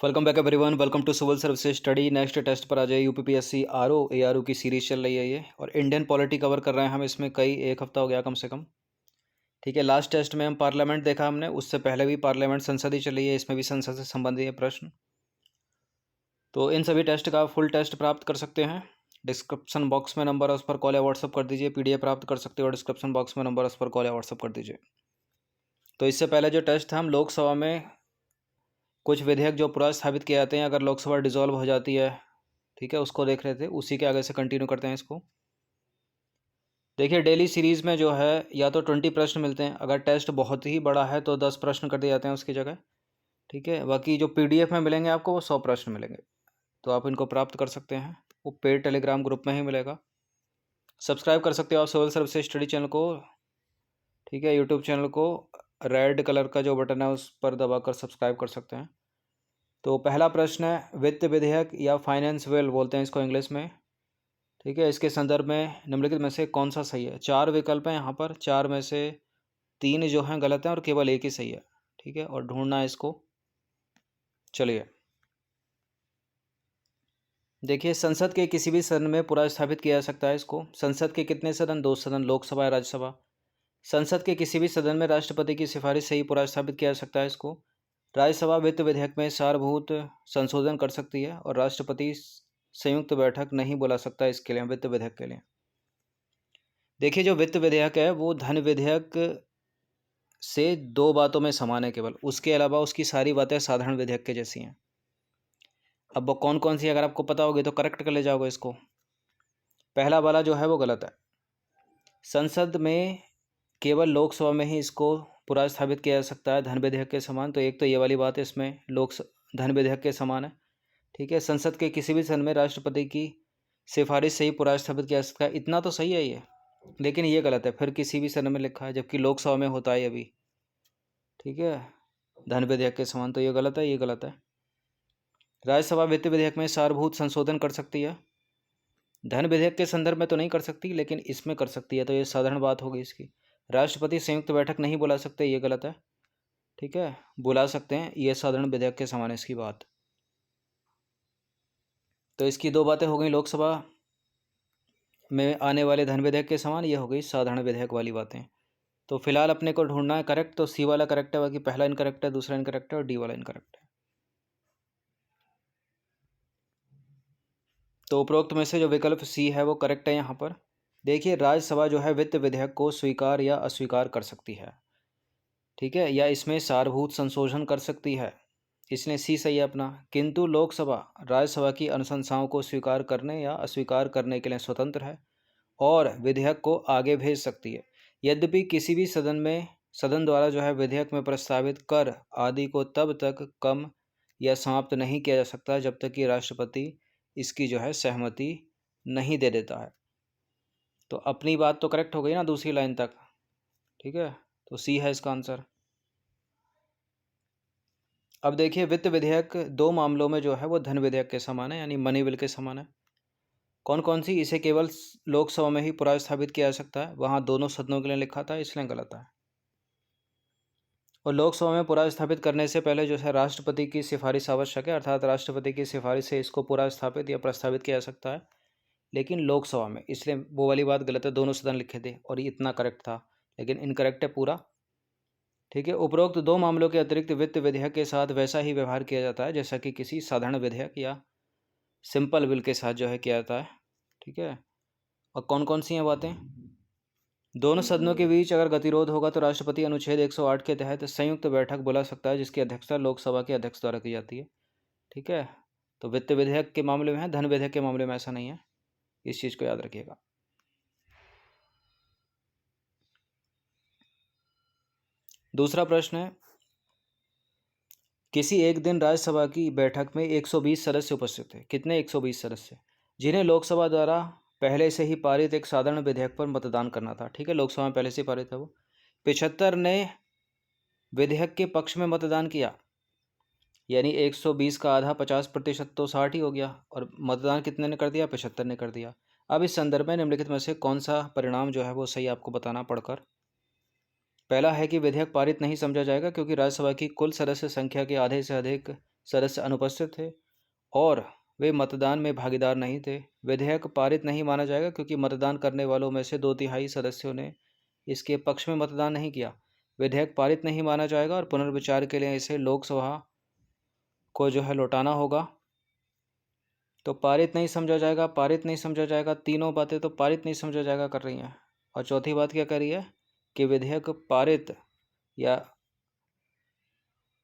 Welcome back everyone. Welcome to civil services study. Next test पर आ जाए UPPSC RO ARO की series चल रही है ये, और इंडियन पॉलिटी कवर कर रहे हैं हम इसमें। कई एक हफ्ता हो गया कम से कम। ठीक है, लास्ट टेस्ट में हम पार्लियामेंट देखा हमने, उससे पहले भी पार्लियामेंट संसद ही चल रही है, इसमें भी संसद से संबंधित है प्रश्न। तो इन सभी टेस्ट का फुल टेस्ट प्राप्त कर सकते हैं। डिस्क्रिप्शन बॉक्स में नंबर है, उस पर कॉल या व्हाट्सअप कर दीजिए। पीडीएफ प्राप्त कर सकते हो, डिस्क्रिप्शन बॉक्स में नंबर है, उस पर कॉल या व्हाट्सअप कर दीजिए। तो इससे पहले जो टेस्ट था, हम लोकसभा में कुछ विधेयक जो पुनर्स्थापित किए जाते हैं अगर लोकसभा डिसॉल्व हो जाती है, ठीक है, उसको देख रहे थे। उसी के आगे से कंटिन्यू करते हैं इसको। देखिए, डेली सीरीज़ में जो है या तो 20 प्रश्न मिलते हैं, अगर टेस्ट बहुत ही बड़ा है तो 10 प्रश्न कर दिए जाते हैं उसकी जगह। ठीक है, बाकी जो पीडीएफ में मिलेंगे आपको वो 100 प्रश्न मिलेंगे, तो आप इनको प्राप्त कर सकते हैं। वो पेड टेलीग्राम ग्रुप में ही मिलेगा। सब्सक्राइब कर सकते हो आप सिविल सर्विसेज स्टडी चैनल को। ठीक है, यूट्यूब चैनल को रेड कलर का जो बटन है उस पर दबाकर सब्सक्राइब कर सकते हैं। तो पहला प्रश्न है, वित्त विधेयक या फाइनेंस बिल बोलते हैं इसको इंग्लिश में। ठीक है, इसके संदर्भ में निम्नलिखित में से कौन सा सही है। 4 विकल्प हैं यहाँ पर, 4 में से 3 जो हैं गलत हैं और केवल 1 ही सही है। ठीक है, और ढूंढना है इसको। चलिए, देखिए, संसद के किसी भी सदन में पुनर्स्थापित किया जा सकता है इसको। संसद के कितने सदन? 2 सदन, लोकसभा या राज्यसभा। संसद के किसी भी सदन में राष्ट्रपति की सिफारिश से ही पुनर्स्थापित किया जा सकता है इसको। राज्यसभा वित्त विधेयक में सारभूत संशोधन कर सकती है, और राष्ट्रपति संयुक्त बैठक नहीं बुला सकता इसके लिए, वित्त विधेयक के लिए। देखिए, जो वित्त विधेयक है वो धन विधेयक से 2 बातों में समान है केवल, उसके अलावा उसकी सारी बातें साधारण विधेयक के जैसी हैं। अब वो कौन कौन सी अगर आपको पता होगी तो करेक्ट कर ले जाओगे इसको। पहला वाला जो है वो गलत है। संसद में केवल लोकसभा में ही इसको पुनर्स्थापित किया जा सकता है धन विधेयक के समान। तो एक तो ये वाली बात है, इसमें धन विधेयक के समान है। ठीक है, संसद के किसी भी सदन में राष्ट्रपति की सिफारिश से ही पुनर्स्थापित किया जा सकता है, इतना तो सही है ये। लेकिन ये गलत है, फिर किसी भी सदन में लिखा है, जबकि लोकसभा में होता है अभी। ठीक है, धन विधेयक के समान, तो ये गलत है, ये गलत है। राज्यसभा वित्त विधेयक में सारभूत संशोधन कर सकती है, धन विधेयक के संदर्भ में तो नहीं कर सकती, लेकिन इसमें कर सकती है, तो ये साधारण बात होगी इसकी। राष्ट्रपति संयुक्त बैठक नहीं बुला सकते, ये गलत है। ठीक है, बुला सकते हैं, ये साधारण विधेयक के समान है इसकी बात। तो इसकी 2 बातें हो गई, लोकसभा में आने वाले धन विधेयक के समान, ये हो गई साधारण विधेयक वाली बातें। तो फिलहाल अपने को ढूंढना है करेक्ट, तो सी वाला करेक्ट है, बाकी पहला इनकरेक्ट है, दूसरा इनकरेक्ट है और डी वाला इनकरेक्ट है। तो उपरोक्त में से जो विकल्प सी है वो करेक्ट है यहाँ पर। देखिए, राज्यसभा जो है वित्त विधेयक को स्वीकार या अस्वीकार कर सकती है। ठीक है, या इसमें सारभूत संशोधन कर सकती है, इसलिए सी सही है अपना। किंतु लोकसभा राज्यसभा की अनुशंसाओं को स्वीकार करने या अस्वीकार करने के लिए स्वतंत्र है और विधेयक को आगे भेज सकती है। यद्यपि किसी भी सदन द्वारा जो है विधेयक में प्रस्तावित कर आदि को तब तक कम या समाप्त नहीं किया जा सकता जब तक कि राष्ट्रपति इसकी जो है सहमति नहीं दे देता है। तो अपनी बात तो करेक्ट हो गई ना दूसरी लाइन तक। ठीक है, तो सी है इसका आंसर। अब देखिए, वित्त विधेयक 2 मामलों में जो है वो धन विधेयक के समान है, यानी मनी बिल के समान है। कौन कौन सी? इसे केवल लोकसभा में ही पुनर्स्थापित किया जा सकता है, वहाँ दोनों सदनों के लिए लिखा था, इसलिए गलत है। और लोकसभा में पुनर्स्थापित करने से पहले जो है राष्ट्रपति की सिफारिश आवश्यक है, अर्थात राष्ट्रपति की सिफारिश से इसको पुनर्स्थापित या प्रस्तावित किया जा सकता है, लेकिन लोकसभा में, इसलिए वो वाली बात गलत है। दोनों सदन लिखे थे और ये इतना करेक्ट था, लेकिन इनकरेक्ट है पूरा। ठीक है, उपरोक्त 2 मामलों के अतिरिक्त वित्त विधेयक के साथ वैसा ही व्यवहार किया जाता है जैसा कि किसी साधारण विधेयक या सिंपल बिल के साथ जो है किया जाता है। ठीक है, और कौन कौन सी हैं बातें? दोनों सदनों के बीच अगर गतिरोध होगा तो राष्ट्रपति अनुच्छेद 108 के तहत संयुक्त बैठक बुला सकता है, जिसकी अध्यक्षता लोकसभा के अध्यक्ष द्वारा की जाती है। ठीक है, तो वित्त विधेयक के मामले में है, धन विधेयक के मामले में ऐसा नहीं है, इस चीज़ को याद रखिएगा। दूसरा प्रश्न है, किसी एक दिन राज्यसभा की बैठक में 120 सदस्य उपस्थित थे। कितने? 120 सदस्य, जिन्हें लोकसभा द्वारा पहले से ही पारित एक साधारण विधेयक पर मतदान करना था। ठीक है, लोकसभा में पहले से ही पारित था वो। 75 ने विधेयक के पक्ष में मतदान किया, यानी 120 का आधा 50% तो 60 ही हो गया, और मतदान कितने ने कर दिया? 75 ने कर दिया। अब इस संदर्भ में निम्नलिखित में से कौन सा परिणाम जो है वो सही आपको बताना पड़कर। पहला है कि विधेयक पारित नहीं समझा जाएगा क्योंकि राज्यसभा की कुल सदस्य संख्या के आधे से अधिक सदस्य अनुपस्थित थे और वे मतदान में भागीदार नहीं थे। विधेयक पारित नहीं माना जाएगा क्योंकि मतदान करने वालों में से 2/3 सदस्यों ने इसके पक्ष में मतदान नहीं किया। विधेयक पारित नहीं माना जाएगा और पुनर्विचार के लिए इसे लोकसभा को जो है लौटाना होगा। तो पारित नहीं समझा जाएगा, पारित नहीं समझा जाएगा, तीनों बातें तो पारित नहीं समझा जाएगा कर रही हैं। और चौथी बात क्या कर रही है कि विधेयक पारित या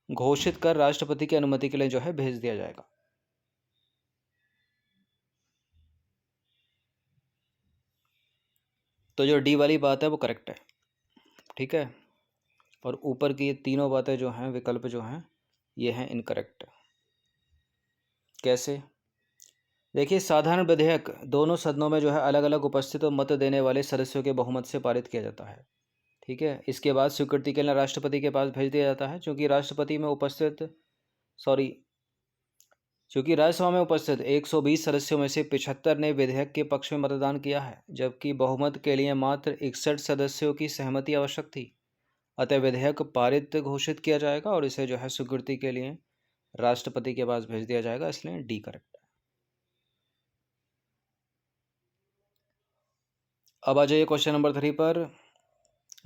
घोषित कर राष्ट्रपति की अनुमति के लिए जो है भेज दिया जाएगा। तो जो डी वाली बात है वो करेक्ट है, ठीक है। और ऊपर की ये तीनों बातें जो हैं, विकल्प जो हैं, ये हैं इनकरेक्ट। कैसे? देखिए, साधारण विधेयक दोनों सदनों में जो है अलग अलग उपस्थित और मत देने वाले सदस्यों के बहुमत से पारित किया जाता है, ठीक है। इसके बाद स्वीकृति के लिए राष्ट्रपति के पास भेज दिया जाता है। चूंकि राज्यसभा में उपस्थित 120 सदस्यों में से 75 ने विधेयक के पक्ष में मतदान किया है, जबकि बहुमत के लिए मात्र 61 सदस्यों की सहमति आवश्यक थी। अतः विधेयक पारित घोषित किया जाएगा और इसे जो है स्वीकृति के लिए राष्ट्रपति के पास भेज दिया जाएगा, इसलिए डी करेक्ट है। अब आ जाइए क्वेश्चन नंबर 3 पर।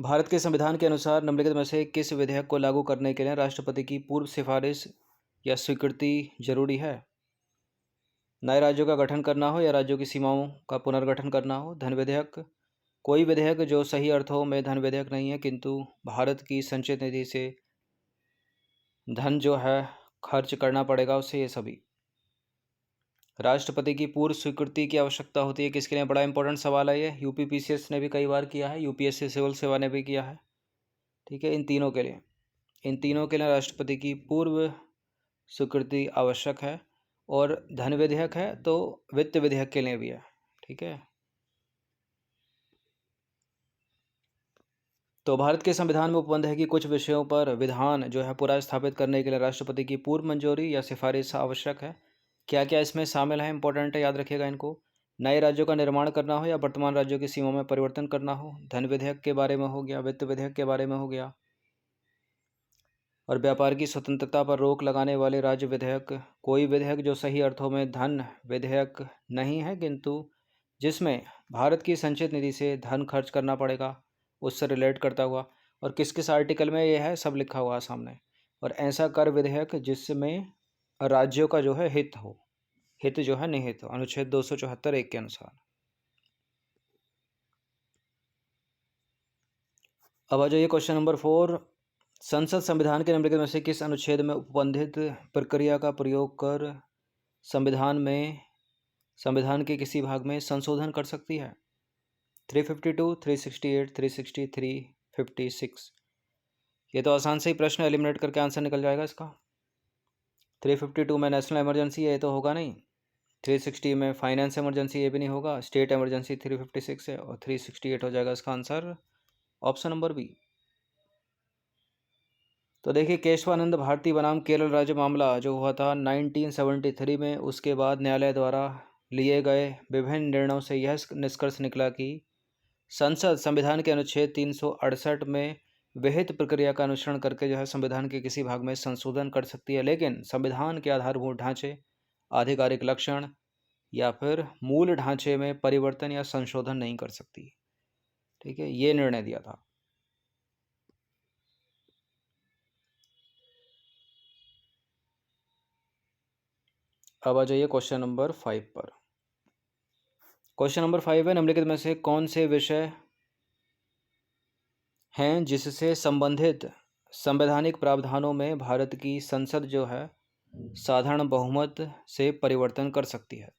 भारत के संविधान के अनुसार निम्नलिखित में से किस विधेयक को लागू करने के लिए राष्ट्रपति की पूर्व सिफारिश या स्वीकृति जरूरी है? नए राज्यों का गठन करना हो या राज्यों की सीमाओं का पुनर्गठन करना हो, धन विधेयक, कोई विधेयक जो सही अर्थों में धन विधेयक नहीं है किंतु भारत की संचित निधि से धन जो है खर्च करना पड़ेगा उसे, ये सभी। राष्ट्रपति की पूर्व स्वीकृति की आवश्यकता होती है किसके लिए? बड़ा इंपॉर्टेंट सवाल है ये, यूपीपीसीएस ने भी कई बार किया है, यूपीएससी सिविल सेवा ने भी किया है, ठीक है। इन तीनों के लिए राष्ट्रपति की पूर्व स्वीकृति आवश्यक है। और धन विधेयक है तो वित्त विधेयक के लिए भी है, ठीक है। तो भारत के संविधान में उपबंध है कि कुछ विषयों पर विधान जो है पूरा स्थापित करने के लिए राष्ट्रपति की पूर्व मंजूरी या सिफारिश आवश्यक है। क्या क्या इसमें शामिल है, इंपॉर्टेंट है, याद रखिएगा इनको। नए राज्यों का निर्माण करना हो या वर्तमान राज्यों की सीमा में परिवर्तन करना हो, धन विधेयक के बारे में हो गया, वित्त विधेयक के बारे में हो गया। और व्यापार की स्वतंत्रता पर रोक लगाने वाले राज्य विधेयक, कोई विधेयक जो सही अर्थों में धन विधेयक नहीं है किंतु जिसमें भारत की संचित निधि से धन खर्च करना पड़ेगा, उससे रिलेट करता हुआ। और किस किस आर्टिकल में ये है सब लिखा हुआ है सामने। और ऐसा कर विधेयक जिसमें राज्यों का जो है हित हो, हित जो है निहित हो, अनुच्छेद 274(1) के अनुसार। अब आ जाइए क्वेश्चन नंबर 4। संसद संविधान के निम्नलिखित में से किस अनुच्छेद में उपबंधित प्रक्रिया का प्रयोग कर संविधान के किसी भाग में संशोधन कर सकती है? 352, 368, 363, 56। ये तो आसान से ही प्रश्न एलिमिनेट करके आंसर निकल जाएगा इसका। 352 में नेशनल इमरजेंसी है, ये तो होगा नहीं। 360 में फाइनेंस इमरजेंसी, ये भी नहीं होगा। स्टेट इमरजेंसी 356 है और 368 हो जाएगा इसका आंसर, ऑप्शन नंबर बी। तो देखिए, केशवानंद भारती बनाम केरल राज्य मामला जो हुआ था 1973 में, उसके बाद न्यायालय द्वारा लिए गए विभिन्न निर्णयों से यह निष्कर्ष निकला कि संसद संविधान के अनुच्छेद 368 में विहित प्रक्रिया का अनुसरण करके जो है संविधान के किसी भाग में संशोधन कर सकती है, लेकिन संविधान के आधारभूत ढांचे, आधिकारिक लक्षण या फिर मूल ढांचे में परिवर्तन या संशोधन नहीं कर सकती, ठीक है। ये निर्णय दिया था। अब आ जाइए क्वेश्चन नंबर 5 पर। क्वेश्चन नंबर 5 है, निम्नलिखित में से कौन से विषय हैं जिससे संबंधित संवैधानिक प्रावधानों में भारत की संसद जो है साधारण बहुमत से परिवर्तन कर सकती है,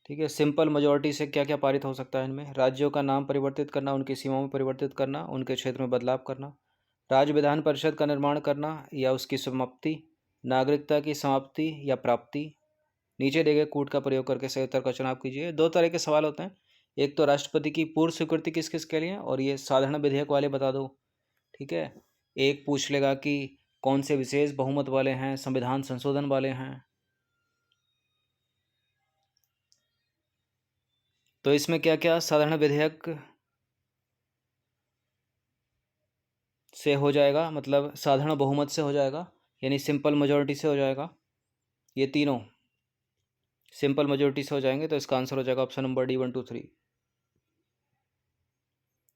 ठीक है। सिंपल मेजॉरिटी से क्या क्या पारित हो सकता है इनमें? राज्यों का नाम परिवर्तित करना, उनकी सीमाओं में परिवर्तित करना, उनके क्षेत्र में बदलाव करना, राज्य विधान परिषद का निर्माण करना या उसकी समाप्ति, नागरिकता की समाप्ति या प्राप्ति। नीचे दिए गए कूट का प्रयोग करके सही उत्तर का चुनाव कीजिए। दो तरह के सवाल होते हैं, एक तो राष्ट्रपति की पूर्व स्वीकृति किस किस के लिए, और ये साधारण विधेयक वाले बता दो, ठीक है। एक पूछ लेगा कि कौन से विशेष बहुमत वाले हैं, संविधान संशोधन वाले हैं। तो इसमें क्या क्या साधारण विधेयक से हो जाएगा, मतलब साधारण बहुमत से हो जाएगा। यानी सिंपल मेजोरिटी से हो जाएगा। ये तीनों सिंपल मेजोरिटी से हो जाएंगे, तो इसका आंसर हो जाएगा ऑप्शन नंबर डी 1 2 3।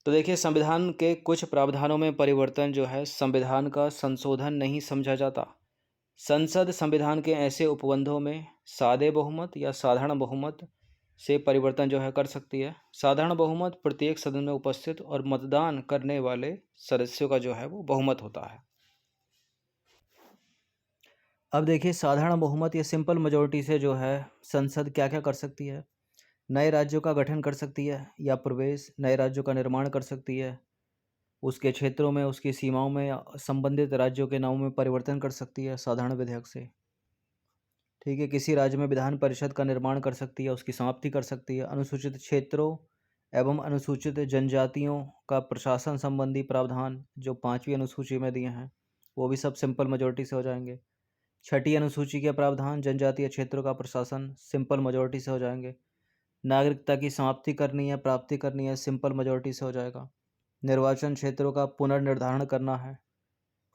तो देखिए, संविधान के कुछ प्रावधानों में परिवर्तन जो है संविधान का संशोधन नहीं समझा जाता। संसद संविधान के ऐसे उपबंधों में सादे बहुमत या साधारण बहुमत से परिवर्तन जो है कर सकती है। साधारण बहुमत प्रत्येक सदन में उपस्थित और मतदान करने वाले सदस्यों का जो है वो बहुमत होता है। अब देखिए, साधारण बहुमत या सिंपल मेजोरिटी से जो है संसद क्या क्या कर सकती है। नए राज्यों का गठन कर सकती है या प्रवेश, नए राज्यों का निर्माण कर सकती है, उसके क्षेत्रों में, उसकी सीमाओं में या संबंधित राज्यों के नामों में परिवर्तन कर सकती है साधारण विधेयक से। ठीक है, किसी राज्य में विधान परिषद का निर्माण कर सकती है, उसकी समाप्ति कर सकती है। अनुसूचित क्षेत्रों एवं अनुसूचित जनजातियों का प्रशासन संबंधी प्रावधान जो 5वीं अनुसूची में दिए हैं, वो भी सब सिंपल मेजोरिटी से हो जाएंगे। 6ठी अनुसूची के प्रावधान जनजातीय क्षेत्रों का प्रशासन सिंपल मेजोरिटी से हो जाएंगे। नागरिकता की समाप्ति करनी है, प्राप्ति करनी है, सिंपल मेजोरिटी से हो जाएगा। निर्वाचन क्षेत्रों का पुनर्निर्धारण करना है,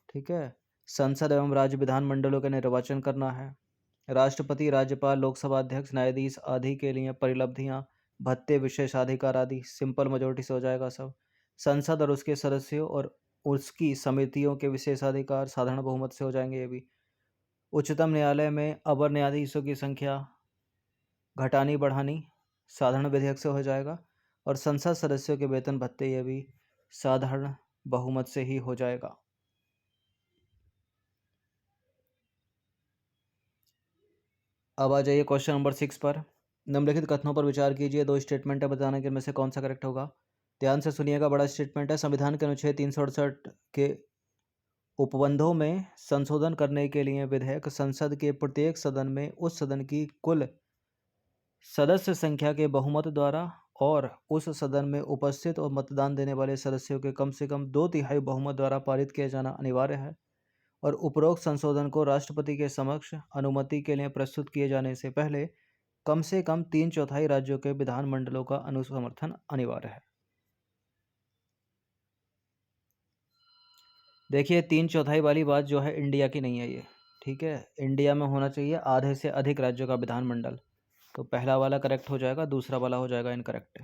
ठीक है। संसद एवं राज्य विधानमंडलों का निर्वाचन करना है। राष्ट्रपति, राज्यपाल, लोकसभा अध्यक्ष, न्यायाधीश आदि के लिए परिलब्धियां, भत्ते, विशेषाधिकार आदि सिंपल मेजोरिटी से हो जाएगा सब। संसद और उसके सदस्यों और उसकी समितियों के विशेषाधिकार साधारण बहुमत से हो जाएंगे ये भी। उच्चतम न्यायालय में अवर न्यायाधीशों की संख्या घटानी बढ़ानी साधारण विधेयक से हो जाएगा। और संसद सदस्यों के वेतन भत्ते ये भी साधारण बहुमत से ही हो जाएगा। अब आ जाइए क्वेश्चन नंबर 6 पर। निम्नलिखित कथनों पर विचार कीजिए, दो स्टेटमेंट है, बताने के इनमें से कौन सा करेक्ट होगा। ध्यान से सुनिएगा, बड़ा स्टेटमेंट है। संविधान के अनुच्छेद 368 के उपबंधों में संशोधन करने के लिए विधेयक संसद के प्रत्येक सदन में उस सदन की कुल सदस्य संख्या के बहुमत द्वारा और उस सदन में उपस्थित और मतदान देने वाले सदस्यों के कम से कम 2/3 बहुमत द्वारा पारित किया जाना अनिवार्य है। और उपरोक्त संशोधन को राष्ट्रपति के समक्ष अनुमति के लिए प्रस्तुत किए जाने से पहले कम से कम 3/4 राज्यों के विधानमंडलों का अनुसमर्थन अनिवार्य है। देखिए, 3/4 वाली बात जो है इंडिया की नहीं है ये, ठीक है। इंडिया में होना चाहिए आधे से अधिक राज्यों का विधानमंडल। तो पहला वाला करेक्ट हो जाएगा, दूसरा वाला हो जाएगा इनकरेक्ट,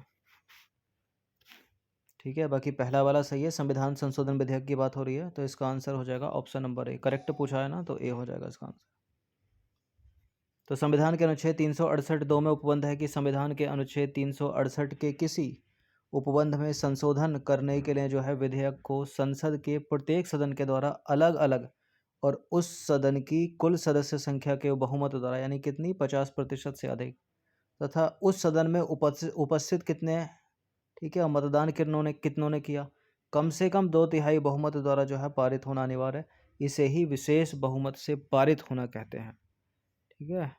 ठीक है। बाकी पहला वाला सही है, संविधान संशोधन विधेयक की बात हो रही है, तो इसका आंसर हो जाएगा ऑप्शन नंबर ए। करेक्ट पूछा है ना, तो ए हो जाएगा इसका आंसर। तो संविधान के अनुच्छेद 368(2) में उपबंध है कि संविधान के अनुच्छेद 368 के किसी उपबंध में संशोधन करने के लिए जो है विधेयक को संसद के प्रत्येक सदन के द्वारा अलग अलग और उस सदन की कुल सदस्य संख्या के बहुमत द्वारा, यानी कितनी, 50% से अधिक, तथा उस सदन में उपस्थित कितने, ठीक है, और मतदान कितनों ने किया, कम से कम 2/3 बहुमत द्वारा जो है पारित होना अनिवार्य है। इसे ही विशेष बहुमत से पारित होना कहते हैं, ठीक है।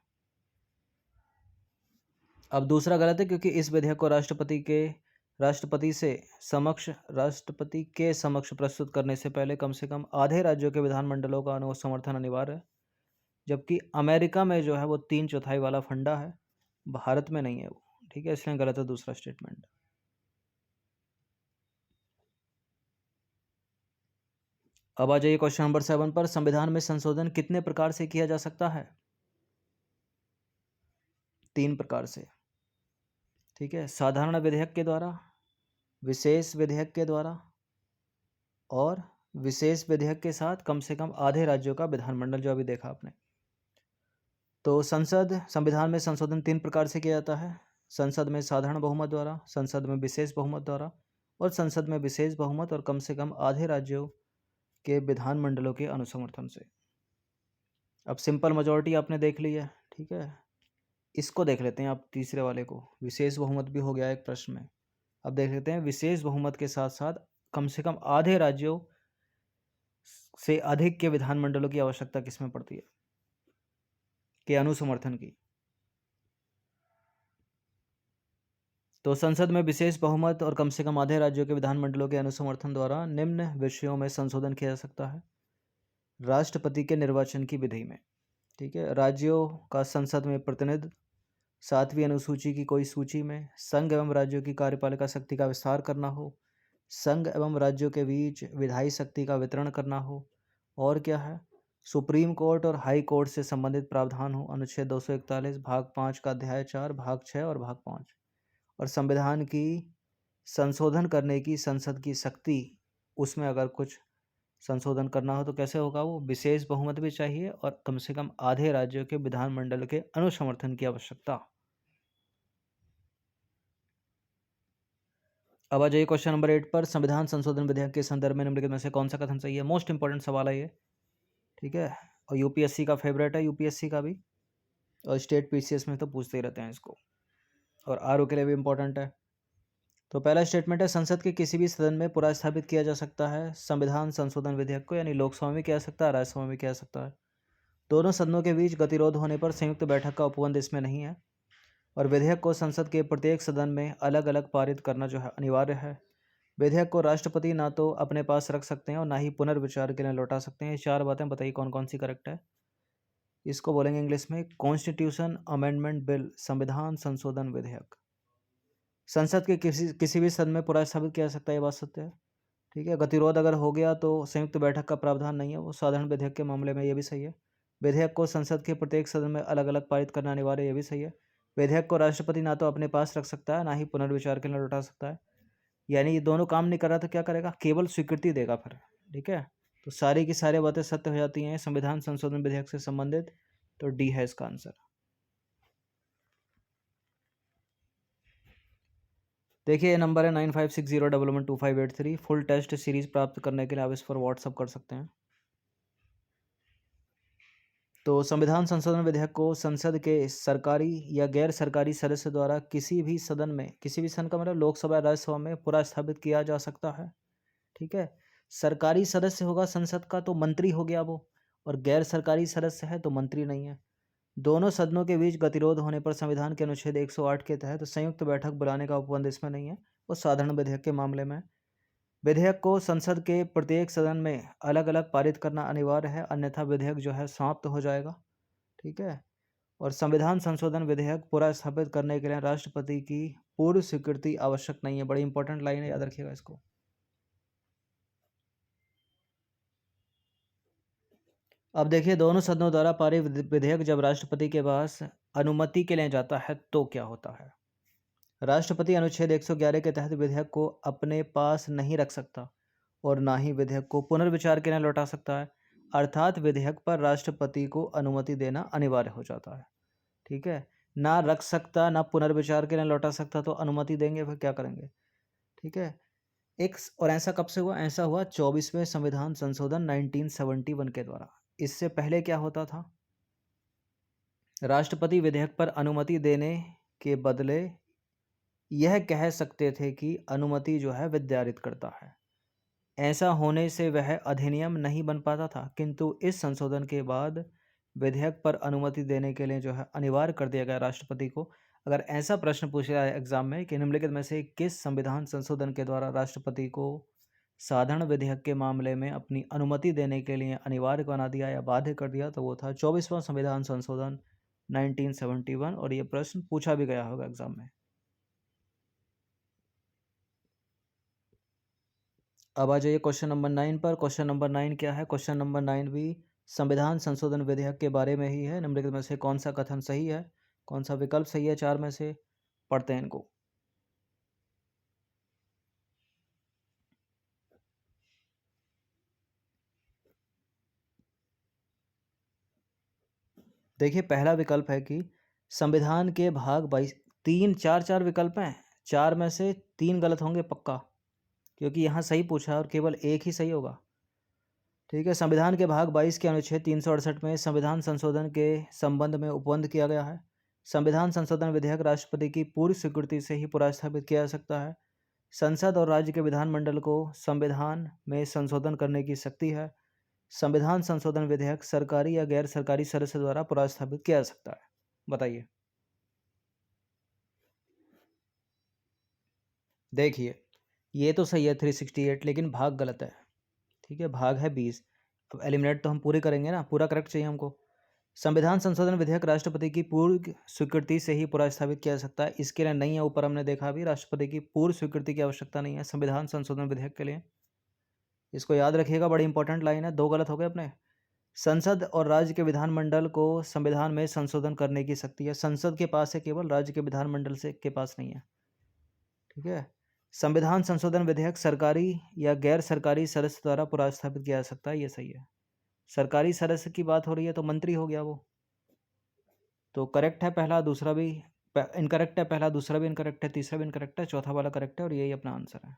अब दूसरा गलत है, क्योंकि इस विधेयक को राष्ट्रपति के समक्ष प्रस्तुत करने से पहले कम से कम आधे राज्यों के विधानमंडलों का समर्थन अनिवार्य है। जबकि अमेरिका में जो है वो 3/4 वाला फंडा है, भारत में नहीं है वो, ठीक है, इसलिए गलत है दूसरा स्टेटमेंट। अब आ जाइए क्वेश्चन नंबर 7 पर। संविधान में संशोधन कितने प्रकार से किया जा सकता है? 3 प्रकार से, ठीक है। साधारण विधेयक के द्वारा, विशेष विधेयक के द्वारा, और विशेष विधेयक के साथ कम से कम आधे राज्यों का विधानमंडल, जो अभी देखा आपने। तो संविधान में संशोधन 3 प्रकार से किया जाता है। संसद में साधारण बहुमत द्वारा, संसद में विशेष बहुमत द्वारा, और संसद में विशेष बहुमत और कम से कम आधे राज्यों के विधानमंडलों के अनुसमर्थन से। अब सिंपल मेजोरिटी आपने देख ली है, ठीक है। इसको देख लेते हैं आप, तीसरे वाले को। विशेष बहुमत भी हो गया एक प्रश्न में। अब देख लेते हैं विशेष बहुमत के साथ साथ कम से कम आधे राज्यों से अधिक के विधानमंडलों की आवश्यकता किसमें पड़ती है, के अनुसमर्थन की। तो संसद में विशेष बहुमत और कम से कम आधे राज्यों के विधानमंडलों के अनुसमर्थन द्वारा निम्न विषयों में संशोधन किया जा सकता है। राष्ट्रपति के निर्वाचन की विधि में, ठीक है। राज्यों का संसद में प्रतिनिधित्व, 7वीं अनुसूची की कोई सूची में संघ एवं राज्यों की कार्यपालिका शक्ति का विस्तार करना हो, संघ एवं राज्यों के बीच विधायी शक्ति का वितरण करना हो, और क्या है, सुप्रीम कोर्ट और हाई कोर्ट से संबंधित प्रावधान हो, अनुच्छेद 241 भाग 5 का अध्याय 4 भाग 6 और भाग 5। और संविधान की संशोधन करने की संसद की शक्ति, उसमें अगर कुछ संशोधन करना हो तो कैसे होगा, वो विशेष बहुमत भी चाहिए और कम से कम आधे राज्यों के विधानमंडल के अनुसमर्थन की आवश्यकता। अब आ जाइए क्वेश्चन नंबर 8 पर। संविधान संशोधन विधेयक के संदर्भ में निम्नलिखित में से कौन सा कथन सही है? मोस्ट इंपॉर्टेंट सवाल है ये, ठीक है, और यूपीएससी का फेवरेट है, यूपीएससी का भी, और स्टेट पीसीएस में तो पूछते ही रहते हैं इसको, और आरओ के लिए भी इंपॉर्टेंट है। तो पहला स्टेटमेंट है, संसद के किसी भी सदन में पुनर्स्थापित किया जा सकता है संविधान संशोधन विधेयक को, यानी लोकसभा में किया जा सकता है, राज्यसभा में किया जा सकता है। दोनों सदनों के बीच गतिरोध होने पर संयुक्त बैठक का उपबंध इसमें नहीं है, और विधेयक को संसद के प्रत्येक सदन में अलग अलग पारित करना जो है अनिवार्य है। विधेयक को राष्ट्रपति ना तो अपने पास रख सकते हैं और ना ही पुनर्विचार के लिए लौटा सकते हैं। ये चार बातें बताइए कौन कौन सी करेक्ट है। इसको बोलेंगे इंग्लिश में कॉन्स्टिट्यूशन अमेंडमेंट बिल, संविधान संशोधन विधेयक। संसद के किसी भी सदन में पुनर्स्थापित किया जा सकता है, ये बात सत्य है, ठीक है। गतिरोध अगर हो गया तो संयुक्त बैठक का प्रावधान नहीं है, वो साधारण विधेयक के मामले में ये भी सही है। विधेयक को संसद के प्रत्येक सदन में अलग अलग पारित करना अनिवार्य है, ये भी सही है। विधेयक को राष्ट्रपति ना तो अपने पास रख सकता है ना ही पुनर्विचार के लिए लौटा सकता है, यानी ये दोनों काम नहीं कर रहा तो क्या करेगा, केवल स्वीकृति देगा फिर, ठीक है। तो सारी की सारी बातें सत्य हो जाती हैं संविधान संशोधन विधेयक से संबंधित, तो डी है इसका आंसर। देखिए ये नंबर है 9560112583। फुल टेस्ट सीरीज प्राप्त करने के लिए आप इस पर व्हाट्सअप कर सकते हैं। तो संविधान संशोधन विधेयक को संसद के सरकारी या गैर सरकारी सदस्य द्वारा किसी भी सदन में, किसी भी सदन का मतलब लोकसभा या राज्यसभा में पुनर्स्थापित किया जा सकता है, ठीक है। सरकारी सदस्य होगा संसद का तो मंत्री हो गया वो, और गैर सरकारी सदस्य है तो मंत्री नहीं है। दोनों सदनों के बीच गतिरोध होने पर संविधान के अनुच्छेद 108 के तहत संयुक्त बैठक बुलाने का उपबंध इसमें नहीं है, वो साधारण विधेयक के मामले में। विधेयक को संसद के प्रत्येक सदन में अलग अलग पारित करना अनिवार्य है, अन्यथा विधेयक जो है समाप्त हो जाएगा, ठीक है। और संविधान संशोधन विधेयक पूरा स्थापित करने के लिए राष्ट्रपति की पूर्व स्वीकृति आवश्यक नहीं है। बड़ी इंपॉर्टेंट लाइन है, याद रखिएगा इसको। अब देखिए दोनों सदनों द्वारा पारित विधेयक जब राष्ट्रपति के पास अनुमति के लिए जाता है तो क्या होता है। राष्ट्रपति अनुच्छेद 111 के तहत विधेयक को अपने पास नहीं रख सकता और ना ही विधेयक को पुनर्विचार के लिए लौटा सकता है, अर्थात विधेयक पर राष्ट्रपति को अनुमति देना अनिवार्य हो जाता है, ठीक है। ना रख सकता ना पुनर्विचार के लिए लौटा सकता, तो अनुमति देंगे फिर क्या करेंगे, ठीक है। एक और ऐसा कब से हुआ, ऐसा हुआ 24वें संविधान संशोधन 1971 के द्वारा। इससे पहले क्या होता था, राष्ट्रपति विधेयक पर अनुमति देने के बदले यह कह सकते थे कि अनुमति जो है विद्यारित करता है। ऐसा होने से वह अधिनियम नहीं बन पाता था, किंतु इस संशोधन के बाद विधेयक पर अनुमति देने के लिए जो है अनिवार्य कर दिया गया राष्ट्रपति को। अगर ऐसा प्रश्न पूछ रहा है एग्जाम में कि निम्नलिखित में से किस संविधान संशोधन के द्वारा राष्ट्रपति को साधारण विधेयक के मामले में अपनी अनुमति देने के लिए अनिवार्य बना दिया या बाध्य कर दिया, तो वो था 24वां संविधान संशोधन 1971, और ये प्रश्न पूछा भी गया होगा एग्जाम में। अब आ जाइए क्वेश्चन नंबर 9 पर। क्वेश्चन नंबर 9 क्या है, क्वेश्चन नंबर 9 भी संविधान संशोधन विधेयक के बारे में ही है। निम्नलिखित में से कौन सा कथन सही है, कौन सा विकल्प सही है, चार में से, पढ़ते हैं इनको। देखिए पहला विकल्प है कि संविधान के भाग 22, तीन चार चार विकल्प हैं, चार में से तीन गलत होंगे पक्का, क्योंकि यहाँ सही पूछा है और केवल एक ही सही होगा, ठीक है। संविधान के भाग 22 के अनुच्छेद 368 में संविधान संशोधन के संबंध में उपबंध किया गया है। संविधान संशोधन विधेयक राष्ट्रपति की पूर्व स्वीकृति से ही पुनर्स्थापित किया जा सकता है। संसद और राज्य के विधानमंडल को संविधान में संशोधन करने की शक्ति है। संविधान संशोधन विधेयक सरकारी या गैर सरकारी सदस्य द्वारा पुनर्स्थापित किया जा सकता है। बताइए। देखिए ये तो सही है 368, लेकिन भाग गलत है, ठीक है, भाग है 20। अब एलिमिनेट तो हम पूरे करेंगे ना, पूरा करेक्ट चाहिए हमको। संविधान संशोधन विधेयक राष्ट्रपति की पूर्व स्वीकृति से ही पुनर्स्थापित किया जा सकता है, इसके लिए नहीं है। ऊपर हमने देखा भी राष्ट्रपति की पूर्व स्वीकृति की आवश्यकता नहीं है संविधान संशोधन विधेयक के लिए, इसको याद रखिएगा, बड़ी इंपॉर्टेंट लाइन है। दो गलत हो गए अपने। संसद और राज्य के विधानमंडल को संविधान में संशोधन करने की शक्ति है। संसद के पास है केवल, राज्य के विधानमंडल से के पास नहीं है। ठीक है। संविधान संशोधन विधेयक सरकारी या गैर सरकारी सदस्य द्वारा पुनर्स्थापित किया जा सकता है, ये सही है। सरकारी सदस्य की बात हो रही है तो मंत्री हो गया वो, तो करेक्ट है पहला, दूसरा भी इनकरेक्ट है, पहला दूसरा भी इनकरेक्ट है, तीसरा भी इनकरेक्ट है, चौथा वाला करेक्ट है और यही अपना आंसर है।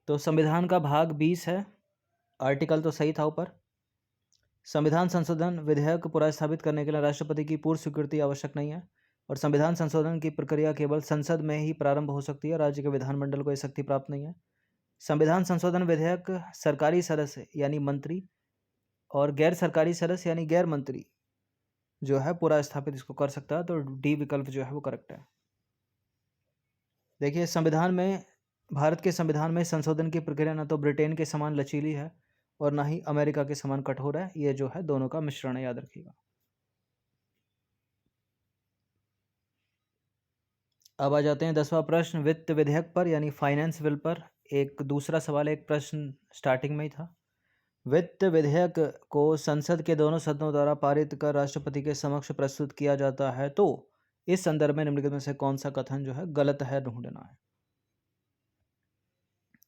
तो संविधान का भाग 20 है, आर्टिकल तो सही था ऊपर। संविधान संशोधन विधेयक पुनर्स्थापित करने के लिए राष्ट्रपति की पूर्व स्वीकृति आवश्यक नहीं है और संविधान संशोधन की प्रक्रिया केवल संसद में ही प्रारंभ हो सकती है, राज्य के विधानमंडल को यह शक्ति प्राप्त नहीं है। संविधान संशोधन विधेयक सरकारी सदस्य यानी मंत्री और गैर सरकारी सदस्य यानी गैर मंत्री जो है पूरा स्थापित इसको कर सकता है, तो डी विकल्प जो है वो करेक्ट है। देखिए संविधान में, भारत के संविधान में संशोधन की प्रक्रिया न तो ब्रिटेन के समान लचीली है और ना ही अमेरिका के समान कठोर है, ये जो है दोनों का मिश्रण है, याद रखिएगा। अब आ जाते हैं 10वां प्रश्न वित्त विधेयक पर यानी फाइनेंस बिल पर। एक दूसरा सवाल, एक प्रश्न स्टार्टिंग में ही था। वित्त विधेयक को संसद के दोनों सदनों द्वारा पारित कर राष्ट्रपति के समक्ष प्रस्तुत किया जाता है, तो इस संदर्भ में निम्नलिखित में से कौन सा कथन जो है गलत है, ढूंढना है।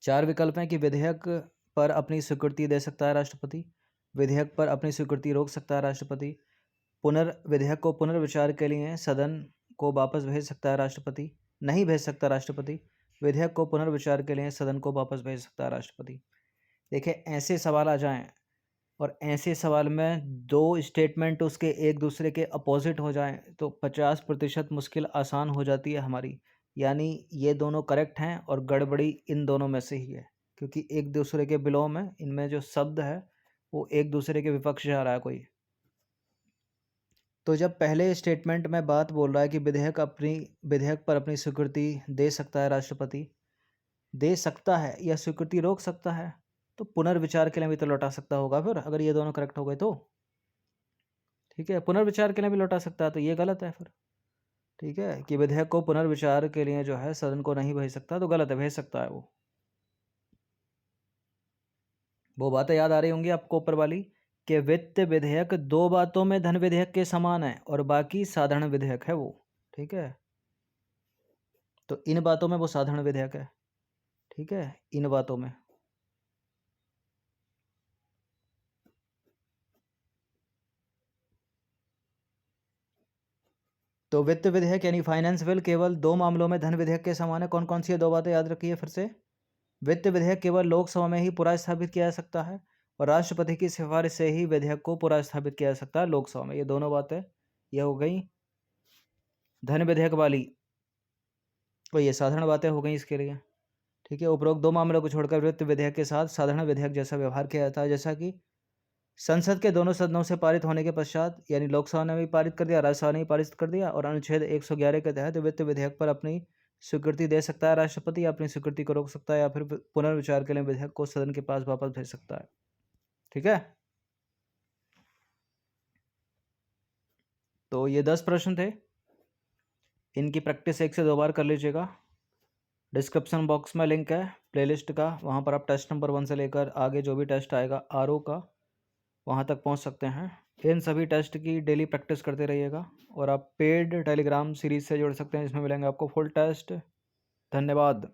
4 विकल्प हैं कि विधेयक पर अपनी स्वीकृति दे सकता है राष्ट्रपति, विधेयक पर अपनी स्वीकृति रोक सकता है राष्ट्रपति, विधेयक को पुनर्विचार के लिए सदन को वापस भेज सकता है राष्ट्रपति, नहीं भेज सकता राष्ट्रपति, विधेयक को पुनर्विचार के लिए सदन को वापस भेज सकता है राष्ट्रपति। देखिए ऐसे सवाल आ जाएं और ऐसे सवाल में दो स्टेटमेंट उसके एक दूसरे के अपोजिट हो जाएं तो 50% मुश्किल आसान हो जाती है हमारी, यानी ये दोनों करेक्ट हैं और गड़बड़ी इन दोनों में से ही है, क्योंकि एक दूसरे के बिलो में इनमें जो शब्द है वो एक दूसरे के विपक्ष जा रहा है कोई। तो जब पहले स्टेटमेंट में बात बोल रहा है कि विधेयक पर अपनी स्वीकृति दे सकता है राष्ट्रपति, दे सकता है या स्वीकृति रोक सकता है, तो पुनर्विचार के लिए भी तो लौटा सकता होगा फिर, अगर ये दोनों करेक्ट हो गए तो। ठीक है, पुनर्विचार के लिए भी लौटा सकता है, तो ये गलत है फिर। ठीक है, कि विधेयक को पुनर्विचार के लिए जो है सदन को नहीं भेज सकता, तो गलत है, भेज सकता है वो बातें याद आ रही होंगी आपको ऊपर वाली, कि वित्त विधेयक 2 बातों में धन विधेयक के समान है और बाकी साधारण विधेयक है वो। ठीक है, तो इन बातों में वो साधारण विधेयक है। ठीक है, इन बातों में। तो वित्त विधेयक यानी फाइनेंस बिल केवल 2 मामलों में धन विधेयक के समान है। कौन कौन सी ये 2 बातें याद रखिए फिर से। वित्त विधेयक केवल लोकसभा में ही पूरा स्थापित किया जा सकता है और राष्ट्रपति की सिफारिश से ही विधेयक को पूरा स्थापित किया जा सकता है लोकसभा में। ये दोनों बातें ये हो गई धन विधेयक वाली, और ये साधारण बातें हो गई इसके लिए। ठीक है, उपरोक्त 2 मामलों को छोड़कर वित्त विधेयक के साथ साधारण विधेयक जैसा व्यवहार किया जाता है, जैसा कि संसद के दोनों सदनों से पारित होने के पश्चात, यानी लोकसभा ने भी पारित कर दिया, राज्यसभा ने भी पारित कर दिया, और अनुच्छेद 111 के तहत वित्त विधेयक पर अपनी स्वीकृति दे सकता है राष्ट्रपति, या अपनी स्वीकृति को रोक सकता है, या फिर पुनर्विचार के लिए विधेयक को सदन के पास वापस भेज सकता है। ठीक है, तो ये 10 प्रश्न थे, इनकी प्रैक्टिस 1 से 2 बार कर लीजिएगा। डिस्क्रिप्शन बॉक्स में लिंक है प्लेलिस्ट का, वहाँ पर आप टेस्ट नंबर 1 से लेकर आगे जो भी टेस्ट आएगा आरओ का, वहाँ तक पहुँच सकते हैं। इन सभी टेस्ट की डेली प्रैक्टिस करते रहिएगा और आप पेड टेलीग्राम सीरीज से जुड़ सकते हैं, जिसमें मिलेंगे आपको फुल टेस्ट। धन्यवाद।